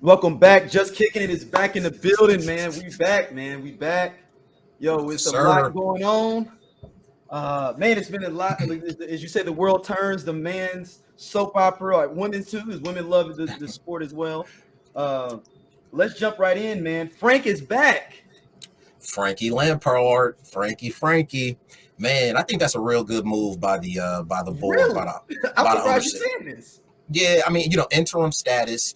Welcome back. Just Kicking It is back in the building, man. We back, man. We back. Yo, it's a lot going on. Man, it's been a lot. As you said, the world turns. The man's soap opera, like women too, because women love the sport as well. Let's jump right in, man. Frank is back. Frankie Lampard, Frankie. Man, I think that's a real good move by the board. Really? I'm surprised you're saying this. Yeah, I mean, interim status.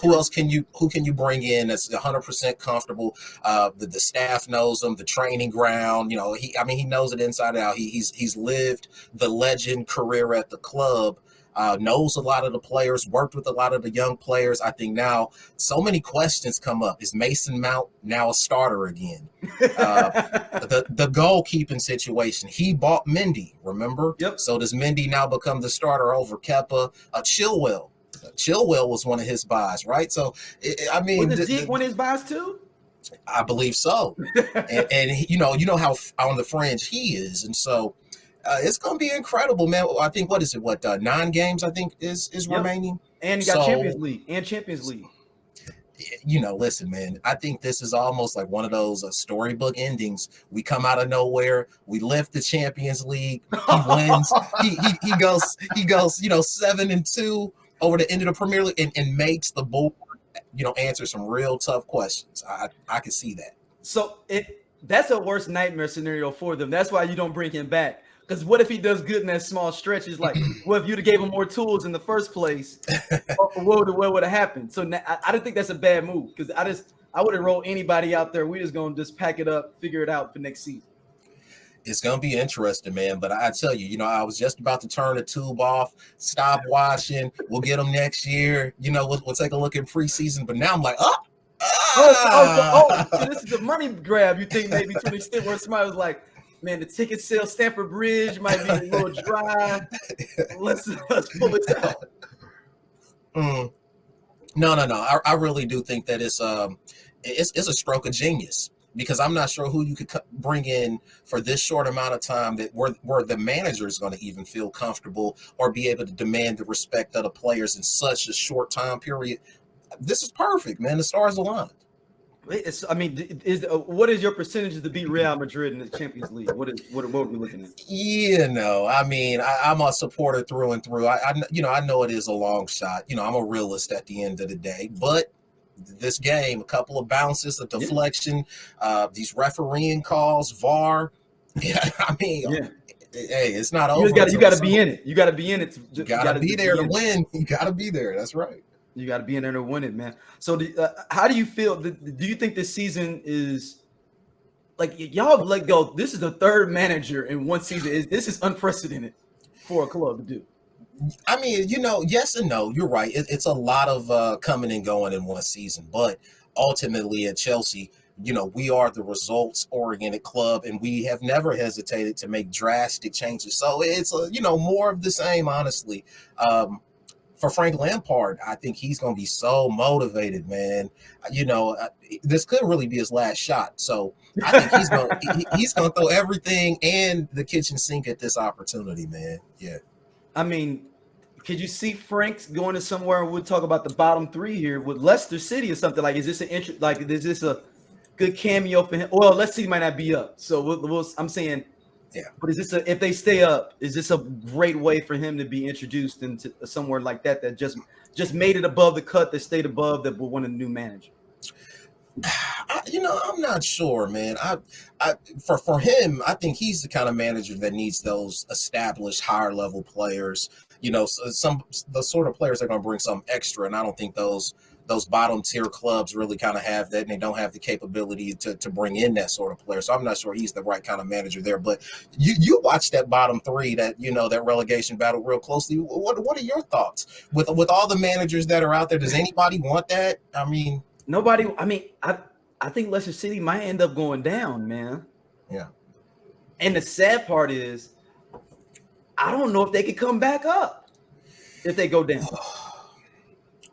Who can you bring in that's 100% comfortable? The staff knows him, the training ground. He knows it inside out. He's lived the legend career at the club. Knows a lot of the players, worked with a lot of the young players. I think now so many questions come up. Is Mason Mount now a starter again? The goalkeeping situation. He bought Mendy, remember? Yep. So does Mendy now become the starter over Kepa? Chilwell was one of his buys, right? So, I mean, was Zeke one of his buys too? I believe so. and you know how on the fringe he is, and so it's going to be incredible, man. I think 9 games I think is remaining, and you got Champions League. Listen, man, I think this is almost like one of those storybook endings. We come out of nowhere, we lift the Champions League, he wins, he goes 7-2 over the end of the Premier League and makes the board, answer some real tough questions. I can see that. So that's a worst nightmare scenario for them. That's why you don't bring him back. Because what if he does good in that small stretch? It's like, well, if you'd have gave him more tools in the first place, what would have happened? So now, I don't think that's a bad move, because I wouldn't roll anybody out there. We're just going to just pack it up, figure it out for next season. It's going to be interesting, man. But I tell you, I was just about to turn the tube off, stop watching. We'll get them next year. We'll take a look at preseason. But now I'm like, so this is a money grab. You think maybe to the extent where somebody was like, man, the ticket sale, Stamford Bridge might be a little dry. Let's pull this out. No. I really do think that it's a stroke of genius, because I'm not sure who you could bring in for this short amount of time that where the manager is going to even feel comfortable or be able to demand the respect of the players in such a short time period. This is perfect, man. The stars aligned. What is your percentage to beat Real Madrid in the Champions League? What are we looking at? I'm a supporter through and through. I know it is a long shot. I'm a realist at the end of the day, but this game, a couple of bounces, a deflection, these refereeing calls, VAR. Hey, it's not over. You got to be in it. You got to be in it. You got to be there to win. You got to be there. That's right. You got to be in there to win it, man. So, how do you feel? Do you think this season is like y'all have let go? This is the third manager in one season. This is unprecedented for a club to do. Yes and no. You're right. It's a lot of coming and going in one season, but ultimately at Chelsea, we are the results-oriented club, and we have never hesitated to make drastic changes. So it's more of the same, honestly. For Frank Lampard, I think he's going to be so motivated, man. This could really be his last shot. So I think he's going to throw everything and the kitchen sink at this opportunity, man. Yeah. Could you see Frank's going to somewhere? We'll talk about the bottom three here with Leicester City or something. Like, is this is this a good cameo for him? Well, Leicester City might not be up, so I'm saying. Yeah, but is this if they stay up? Is this a great way for him to be introduced into somewhere like that just made it above the cut, that stayed above, that will want a new manager? I'm not sure, man. For him, I think he's the kind of manager that needs those established higher level players. The sort of players that are going to bring some extra, and I don't think those bottom tier clubs really kind of have that, and they don't have the capability to bring in that sort of player. So I'm not sure he's the right kind of manager there. But you watch that bottom three, that that relegation battle real closely. What are your thoughts with all the managers that are out there? Does anybody want that? Nobody. I think Leicester City might end up going down, man. Yeah. And the sad part is, I don't know if they could come back up if they go down.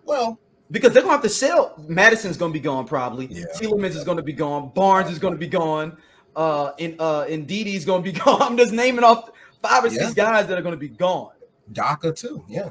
Well, because they're going to have to sell. Madison's going to be gone probably. Yeah. Tielemans is going to be gone. Barnes is going to be gone. And Didi's going to be gone. I'm just naming off 5 or 6 guys that are going to be gone. DACA too. Yeah.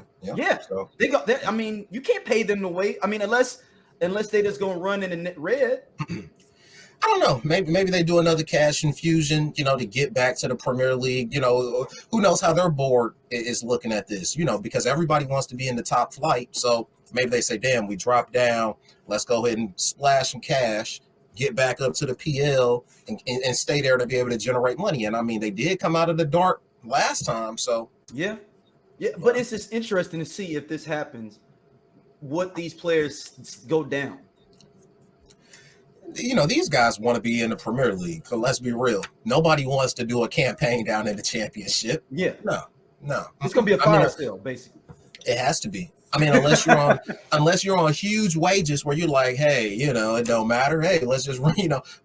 So you can't pay them to wait. Unless unless they just gonna run in the red. I don't know. Maybe they do another cash infusion, to get back to the Premier League. Who knows how their board is looking at this, because everybody wants to be in the top flight. So maybe they say, damn, we dropped down. Let's go ahead and splash some cash, get back up to the PL and stay there to be able to generate money. And I mean, they did come out of the dark last time. So yeah. But it's just interesting to see if this happens, what these players go down. These guys want to be in the Premier League. So let's be real. Nobody wants to do a campaign down in the Championship. Yeah. No. It's going to be a fire sale, basically. It has to be. I mean, unless you're on huge wages where you're like, hey, it don't matter. Hey, let's just,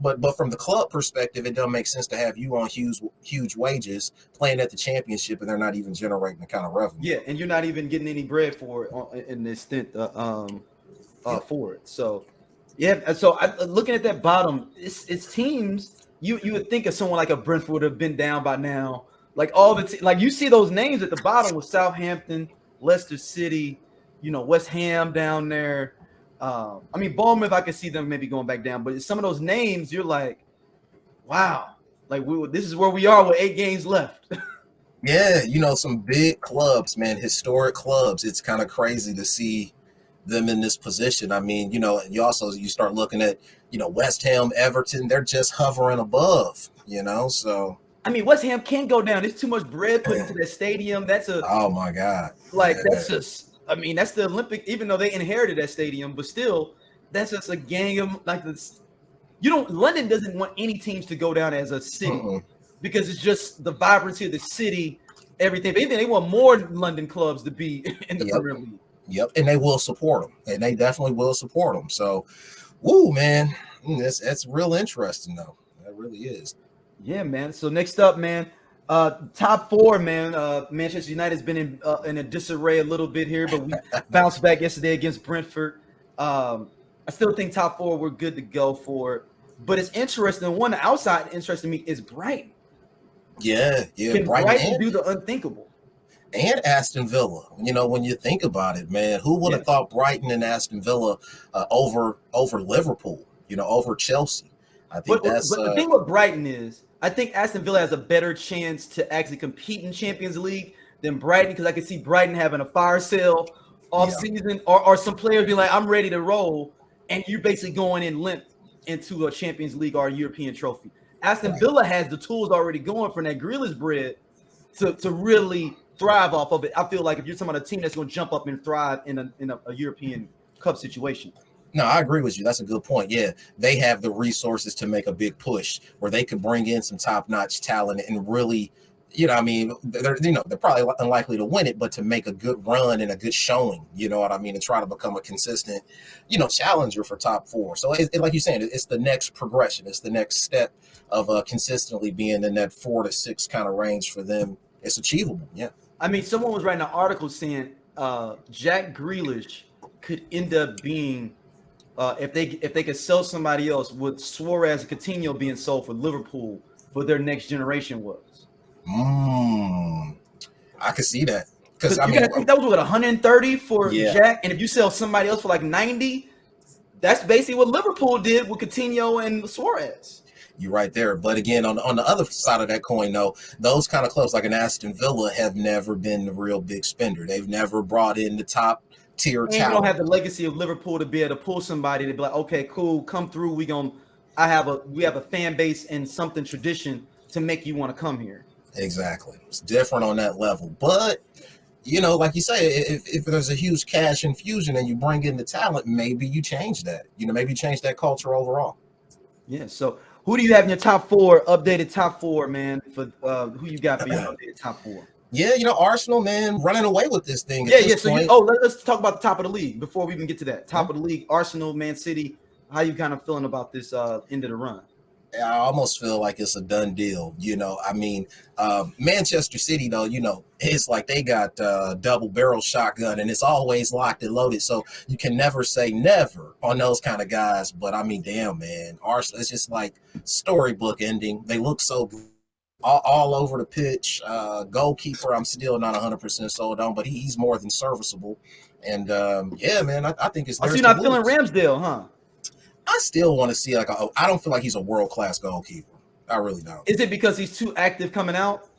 but from the club perspective, it doesn't make sense to have you on huge wages playing at the Championship and they're not even generating the kind of revenue. Yeah, and you're not even getting any bread for it in this stint for it. So, yeah. So looking at that bottom, it's teams. You would think of someone like a Brentford would have been down by now. Like all the like you see those names at the bottom with Southampton, Leicester City. West Ham down there. I mean, Bournemouth, I could see them maybe going back down. But some of those names, you're like, wow. Like, this is where we are with 8 games left. Yeah, some big clubs, man, historic clubs. It's kind of crazy to see them in this position. I mean, you start looking at, West Ham, Everton. They're just hovering above, so. I mean, West Ham can't go down. There's too much bread put into that stadium. Oh, my God. That's just. I mean, that's the Olympic, even though they inherited that stadium, but still, that's just a gang of like this. London doesn't want any teams to go down as a city because it's just the vibrancy of the city, everything. But even they want more London clubs to be in the Premier League. Yep, and they will support them, and they definitely will support them. So, woo, man, that's real interesting, though. That really is. Yeah, man. So next up, man. Top 4, man. Manchester United has been in a disarray a little bit here, but we bounced back yesterday against Brentford. I still think top 4 we're good to go for. But it's interesting. One outside interesting to me is Brighton. Yeah. Can Brighton do the unthinkable? And Aston Villa. When you think about it, man, who would have thought Brighton and Aston Villa over Liverpool? Over Chelsea. I think but the thing with Brighton is, I think Aston Villa has a better chance to actually compete in Champions League than Brighton because I can see Brighton having a fire sale off season or some players be like, I'm ready to roll, and you're basically going in limp into a Champions League or a European trophy. Aston Villa has the tools already going for that Grealish bread to really thrive off of it. I feel like if you're talking about a team that's going to jump up and thrive in a European Cup situation. No, I agree with you. That's a good point. Yeah, they have the resources to make a big push where they could bring in some top-notch talent and really, they're probably unlikely to win it, but to make a good run and a good showing, and try to become a consistent, challenger for top 4. So, like you're saying, it's the next progression. It's the next step of consistently being in that 4 to 6 kind of range for them. It's achievable. Yeah. I mean, someone was writing an article saying Jack Grealish could end up being. If they could sell somebody else, with Suarez and Coutinho being sold for Liverpool for their next generation was. I could see that because I think that was what 130 for Jack, and if you sell somebody else for like 90, that's basically what Liverpool did with Coutinho and Suarez. You're right there, but again, on the other side of that coin, though, those kind of clubs like an Aston Villa have never been the real big spender. They've never brought in the top tier talent. You don't have the legacy of Liverpool to be able to pull somebody to be like, okay, cool, come through. We have a fan base and something tradition to make you want to come here. Exactly, it's different on that level. But like you say, if there's a huge cash infusion and you bring in the talent, maybe you change that. Maybe you change that culture overall. Yeah. So who do you have in your top 4? Updated top 4, man. For who you got for your updated top 4? Yeah, Arsenal, man, running away with this thing. So let's talk about the top of the league before we even get to that. Top of the league, Arsenal, Man City. How you kind of feeling about this end of the run? I almost feel like it's a done deal. Manchester City, though, it's like they got double barrel shotgun and it's always locked and loaded. So you can never say never on those kind of guys. But I mean, damn, man, Arsenal, it's just like storybook ending. They look so all over the pitch. Goalkeeper, I'm still not 100% sold on, but he's more than serviceable. And yeah, man, I think it's. So you're not feeling Ramsdale, huh? I still want to see I don't feel like he's a world-class goalkeeper. I really don't. Is it because he's too active coming out?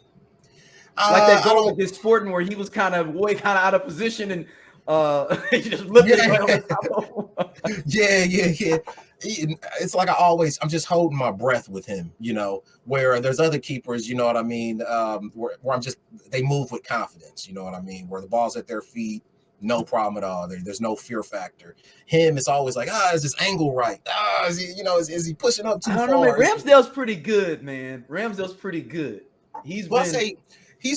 Like that goal against Sporting where he was kind of out of position and he just looked at him. Yeah. It's like I'm just holding my breath with him, where there's other keepers, you know what I mean, where they move with confidence, you know what I mean, where the ball's at their feet, no problem at all. There's no fear factor. Him, it's always like, is this angle right? Is he, is he pushing up too far? I don't know, man. Ramsdale's pretty good, man. Ramsdale's pretty good. He's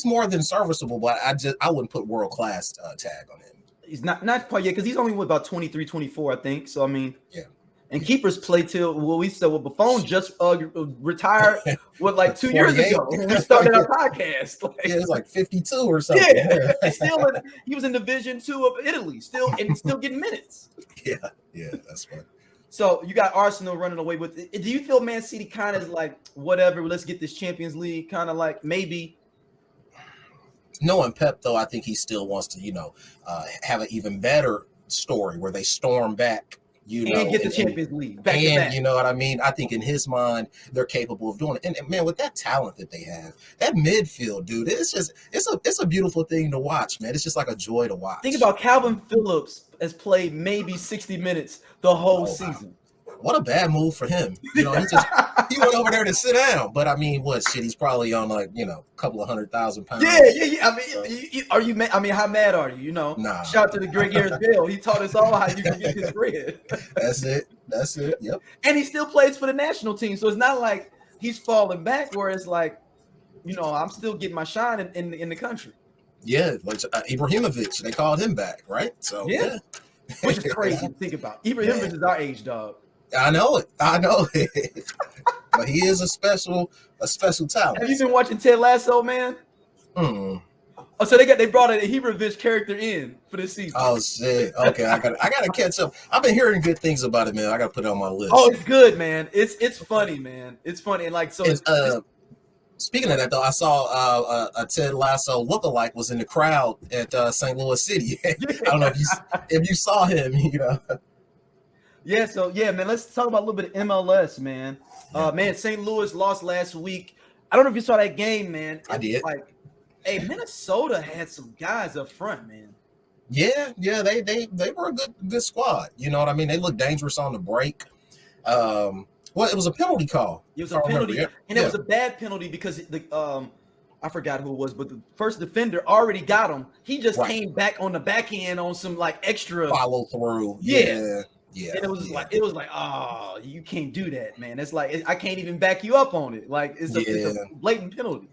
more than serviceable, but I wouldn't put world class tag on him. He's not quite yet because he's only about 23, 24, I think. So I mean, yeah. And keepers play till Buffon just retired like 2 years ago when we started our podcast. It's like 52 or something. Yeah, he was in Division 2 of Italy, still getting minutes. Yeah, that's fun. So you got Arsenal running away with it. Do you feel Man City kind of is like whatever? Let's get this Champions League, kind of like maybe. Knowing Pep, though, I think he still wants to, have an even better story where they storm back. And get the Champions League back to back. You know what I mean? I think in his mind, they're capable of doing it. And man, with that talent that they have, that midfield, dude, it's a beautiful thing to watch, man. It's just like a joy to watch. Think about Calvin Phillips has played maybe 60 minutes the whole season. What a bad move for him. He went over there to sit down. But I mean, he's probably on a couple of 100,000 pounds. Yeah. I mean, how mad are you? Nah. Shout out to the Greg Ayers Bill. He taught us all how you can get his bread. That's it. Yep. And he still plays for the national team, so it's not like he's falling back. Where it's like, I'm still getting my shine in the country. Yeah, like Ibrahimovic, they called him back, right? So yeah. Which is crazy to think about. Ibrahimovic is our age, dog. I know it. But he is a special talent. Have you been watching Ted Lasso, man? Oh, so they brought a Ibrahimovic character in for this season. Oh shit. Okay, I gotta catch up. I've been hearing good things about it, man. I gotta put it on my list. Oh, it's good, man. It's funny, man. It's funny. And like speaking of that, though, I saw a Ted Lasso lookalike was in the crowd at St. Louis City. I don't know if you saw him, Yeah, so man, let's talk about a little bit of MLS, man. Man, St. Louis lost last week. I don't know if you saw that game, man. I did. Like, hey, Minnesota had some guys up front, man. Yeah, they were a good squad. You know what I mean? They looked dangerous on the break. It was a penalty call. It was a penalty, and it was a bad penalty because I forgot who it was, but the first defender already got him. He just came back on the backhand on some extra follow through. Yeah. And it was like, oh, you can't do that, man. It's like I can't even back you up on it. Like it's a blatant penalty.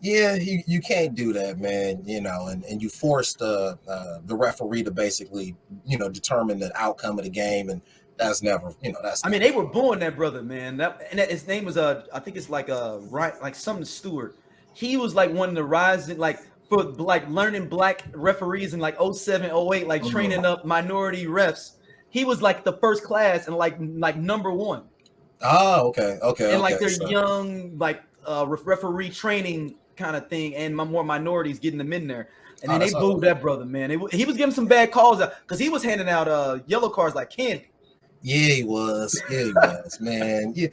Yeah, you can't do that, man. And you forced the referee to basically, determine the outcome of the game, and that's never, that's. I mean, they were booing that brother, man. His name was I think it's like something Stewart. He was like one of the rising for learning black referees in 07, 08, training up minority refs. He was the first class and like number one. Oh, okay. And their young referee training kind of thing, and more minorities getting them in there. And then they booed that brother, man. He was giving some bad calls because he was handing out yellow cards like candy. Yeah, he was, man. Yeah.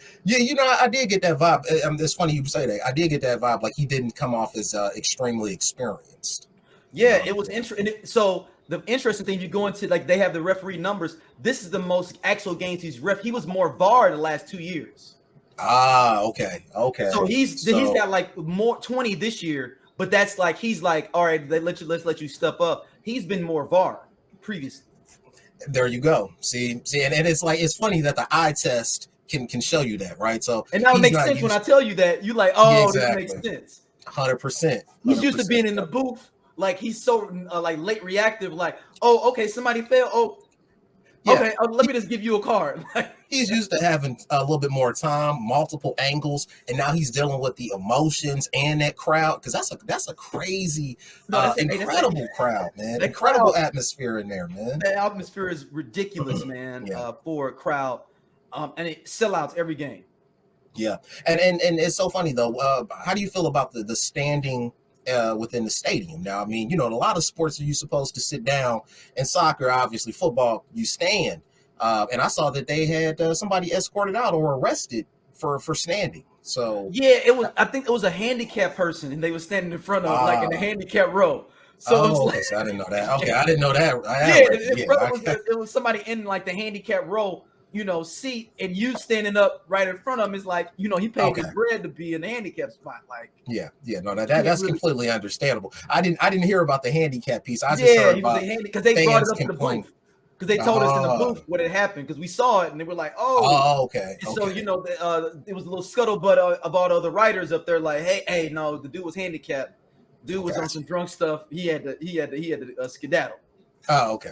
I did get that vibe. It's funny you say that. I did get that vibe. Like he didn't come off as extremely experienced. Yeah, it was interesting. So the interesting thing, you go into they have the referee numbers. This is the most actual games he's ref. He was more VAR the last 2 years. Okay. So he's got more 20 this year, but that's he's all right. Let's let you step up. He's been more VAR previously. There you go. See, and it's it's funny that the eye test can show you that, right? So and now it makes sense when I tell you that. You this makes sense. 100%. He's used to being in the booth. He's so late reactive. Oh, okay, somebody fell. Oh, okay. Let me just give you a card. He's used to having a little bit more time, multiple angles, and now he's dealing with the emotions and that crowd because that's a crazy, incredible crowd, man. Incredible atmosphere in there, man. The atmosphere is ridiculous, man. For a crowd, and it sellouts every game. Yeah, and it's so funny though. How do you feel about the standing within the stadium? Now, I mean, in a lot of sports are you supposed to sit down. In soccer, obviously, football you stand. And I saw that they had somebody escorted out or arrested for standing. So Yeah, it was. I think it was a handicapped person, and they were standing in front of like in the handicap row. So it's like, okay, so I didn't know that. Okay, I didn't know that. yeah, it was somebody in like the handicap row, seat, and you standing up right in front of him is like, he paid his bread to be in the handicap spot. Like, yeah, no, that's really completely understandable. I didn't hear about the handicap piece. I just he heard was about a handy because they brought it up in the booth. Because they told us in the booth what had happened because we saw it and they were like, okay. So it was a little scuttlebutt of all the other writers up there like, hey, no, the dude was handicapped. Dude was on some drunk stuff. He had to skedaddle. Oh, okay.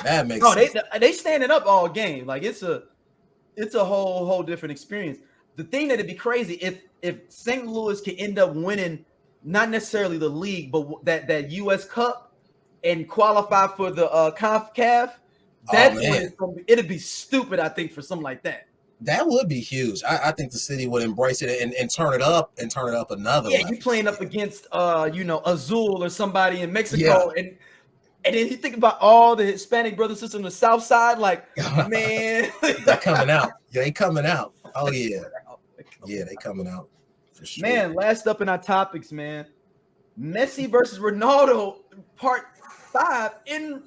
That makes sense. They standing up all game. Like it's a whole different experience. The thing that'd be crazy if St. Louis can end up winning not necessarily the league, but that U.S. Cup and qualify for the CONCACAF. It'd be stupid, I think, for something like that. That would be huge. I think the city would embrace it and turn it up another level. You playing up against Azul or somebody in Mexico, and then you think about all the Hispanic brothers and sisters on the South Side, like, man, they're coming out. Yeah, they coming out. Oh yeah, they coming out for sure. Man, last up in our topics, man, Messi versus Ronaldo, part 5 in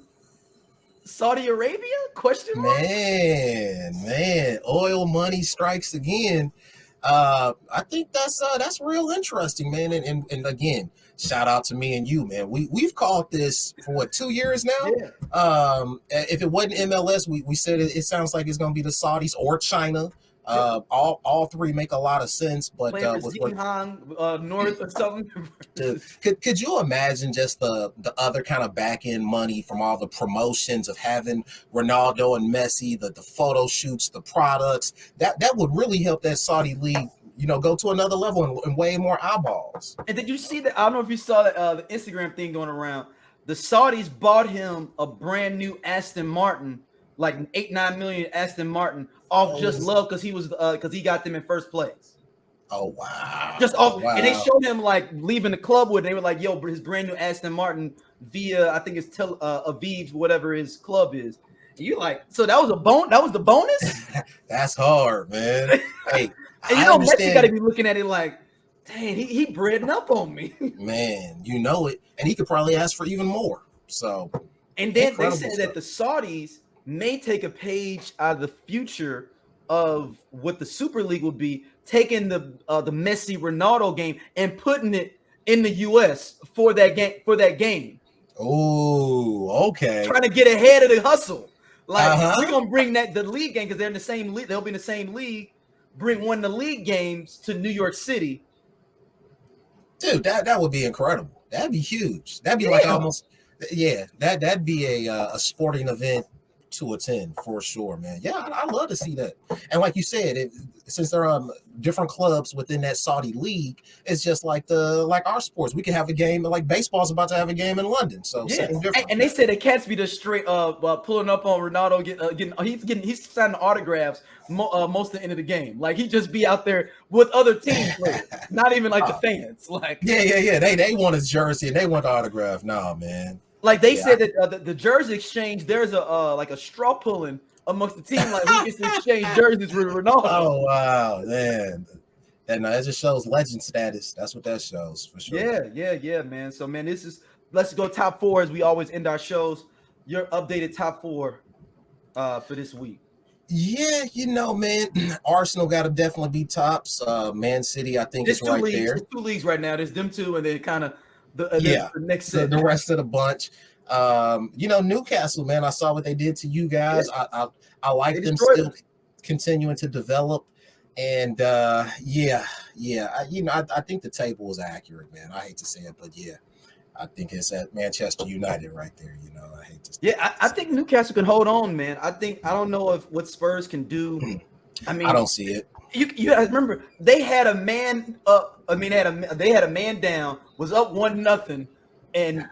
Saudi Arabia? Question mark? Man, oil money strikes again. I think that's real interesting, man. And again, shout out to me and you, man. We've called this for what, 2 years now. Yeah. If it wasn't MLS, we said it sounds like it's going to be the Saudis or China. All three make a lot of sense, but with North or something. Could you imagine just the other kind of back end money from all the promotions of having Ronaldo and Messi, the photo shoots, the products that would really help that Saudi league, go to another level and way more eyeballs. And did you see that? I don't know if you saw the Instagram thing going around. The Saudis bought him a brand new Aston Martin, like 8-9 million Aston Martin, off just love because he got them in first place. Oh wow! Just off, and they showed him like leaving the club with. They were like, "Yo, his brand new Aston Martin via I think it's Aviv, whatever his club is." And you like, so that was that was the bonus. That's hard, man. Hey, and Messi got to be looking at it like, dang, he breading up on me, man. You know it, and he could probably ask for even more. So, and then they said that the Saudis may take a page out of the future of what the Super League would be, taking the Messi Ronaldo game and putting it in the US for that game. Oh, okay. Trying to get ahead of the hustle. Like we're gonna bring the league game because they're in the same league. They'll be in the same league. Bring one of the league games to New York City. Dude, that would be incredible. That'd be huge. That'd be like almost that'd be a sporting event to attend for sure, man. Yeah, I love to see that. And like you said, since there are different clubs within that Saudi league, it's just like our sports. We can have a game like baseball's about to have a game in London. So and they said it can't be just straight pulling up on Ronaldo he's signing autographs most of the end of the game. Like he just be out there with other teams players, not even like the fans. Like they want his jersey and they want the autograph. No, man. Like they said that the jersey exchange, there's a straw pulling amongst the team. Like we get to exchange jerseys with Ronaldo. Oh wow, man! And that just shows legend status. That's what that shows for sure. Yeah, man. So man, let's go top 4 as we always end our shows. Your updated top 4 for this week. Yeah, man, Arsenal got to definitely be tops. Man City, I think, is right there. There's 2 leagues right now. There's them 2, and then kind of. The next set. The rest of the bunch. Newcastle, man, I saw what they did to you guys. I like them still continuing to develop. And I think the table is accurate, man. I hate to say it, but I think it's at Manchester United right there. I hate to say it. I think Newcastle can hold on, man. I don't know what Spurs can do. I mean, I don't see it. You guys remember they had a man up. I mean, they had a man down, was up 1-0, and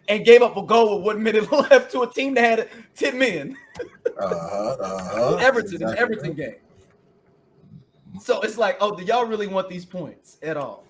and gave up a goal with 1 minute left to a team that had 10 men. Everton Everton game. So it's like, oh, do y'all really want these points at all?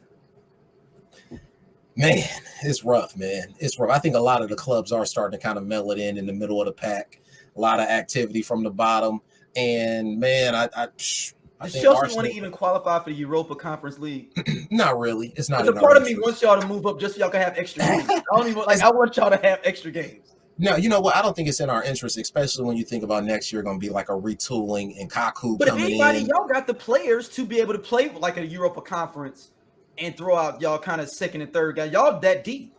Man, it's rough, man. It's rough. I think a lot of the clubs are starting to kind of mellow in the middle of the pack. A lot of activity from the bottom. And, man, I Does think Chelsea Arsenal want to even qualify for the Europa Conference League? not really. It's not. Because a part of me wants y'all to move up just so y'all can have extra games. I want y'all to have extra games. No, you know what? I don't think it's in our interest, especially when you think about next year going to be like a retooling and Kaku but coming if anybody, in. y'all got the players to be able to play like a Europa Conference and throw out y'all kind of second and third guy. Y'all that deep.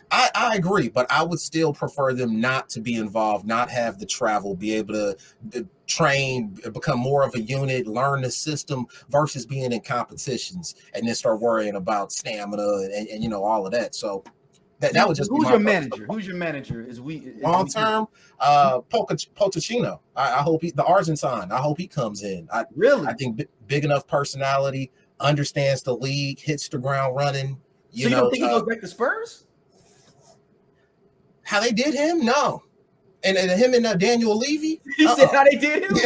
I agree, but I would still prefer them not to be involved, not have the travel, be able to train, become more of a unit, learn the system versus being in competitions and then start worrying about stamina and you know, all of that. So that would just who's be your manager? Who's your manager? Long term, Pochettino. I hope the Argentine. I hope he comes in. I think big enough personality, understands the league, hits the ground running. You don't think he goes back to Spurs? How they did him? No. And him and Daniel Levy. He said how they did him?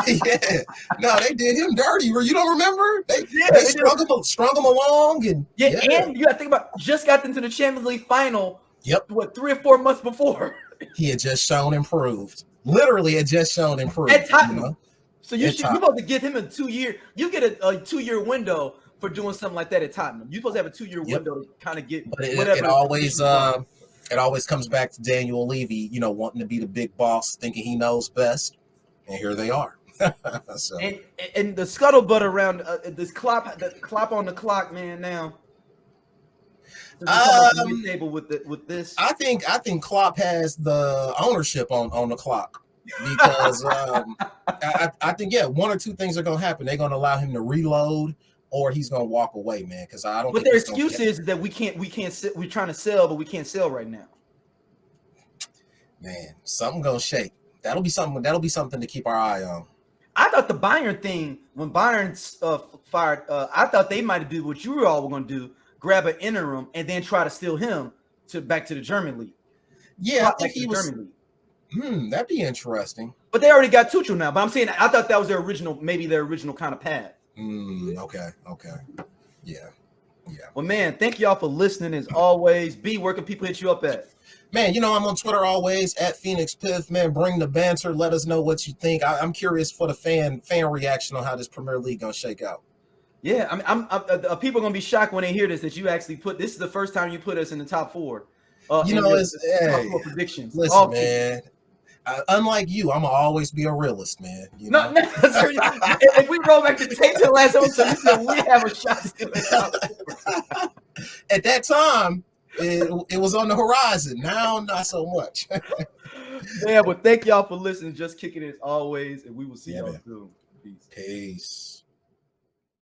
Yeah. No, they did him dirty. You don't remember? They strung him along. And and you got to think about, just got into the Champions League final. Yep. What, 3 or 4 months before? He had just shown improved. Literally had just shown improved. At Tottenham. You know? So you're supposed to give him a 2-year. You get a 2-year window for doing something like that at Tottenham. You're supposed to have a 2-year window to kind of get whatever. It always comes back to Daniel Levy, you know, wanting to be the big boss, thinking he knows best, and here they are. So. And the scuttlebutt around this Klopp on the clock, man. Now, table with this. I think Klopp has the ownership on the clock because I think 1 or 2 things are going to happen. They're going to allow him to reload, or he's going to walk away, man. Because I don't. But their excuse is that we can't. We're trying to sell, but we can't sell right now. Man, something gonna shake. That'll be something to keep our eye on. I thought the Bayern thing, when Bayern fired, I thought they might do what you all were going to do: grab an interim and then try to steal him back to the German league. Yeah, I think he was. That'd be interesting. But they already got Tuchel now. But I'm saying I thought that was their original kind of path. Okay. Yeah. Well, man, thank y'all for listening as always. B, where can people hit you up at? Man, you know, I'm on Twitter always at Phoenix Piff. Man, bring the banter. Let us know what you think. I'm curious for the fan reaction on how this Premier League gonna shake out. Yeah, people are gonna be shocked when they hear this, that you actually this is the first time you put us in the top 4. Top 4 predictions. Listen, man. Unlike you, I'm gonna always be a realist, man. You know? No, if we roll back the tape to the last episode, we have a shot to the top 4. At that time, it was on the horizon. Now, not so much. Yeah, but thank y'all for listening. Just kicking it as always, and we will see y'all soon. Peace.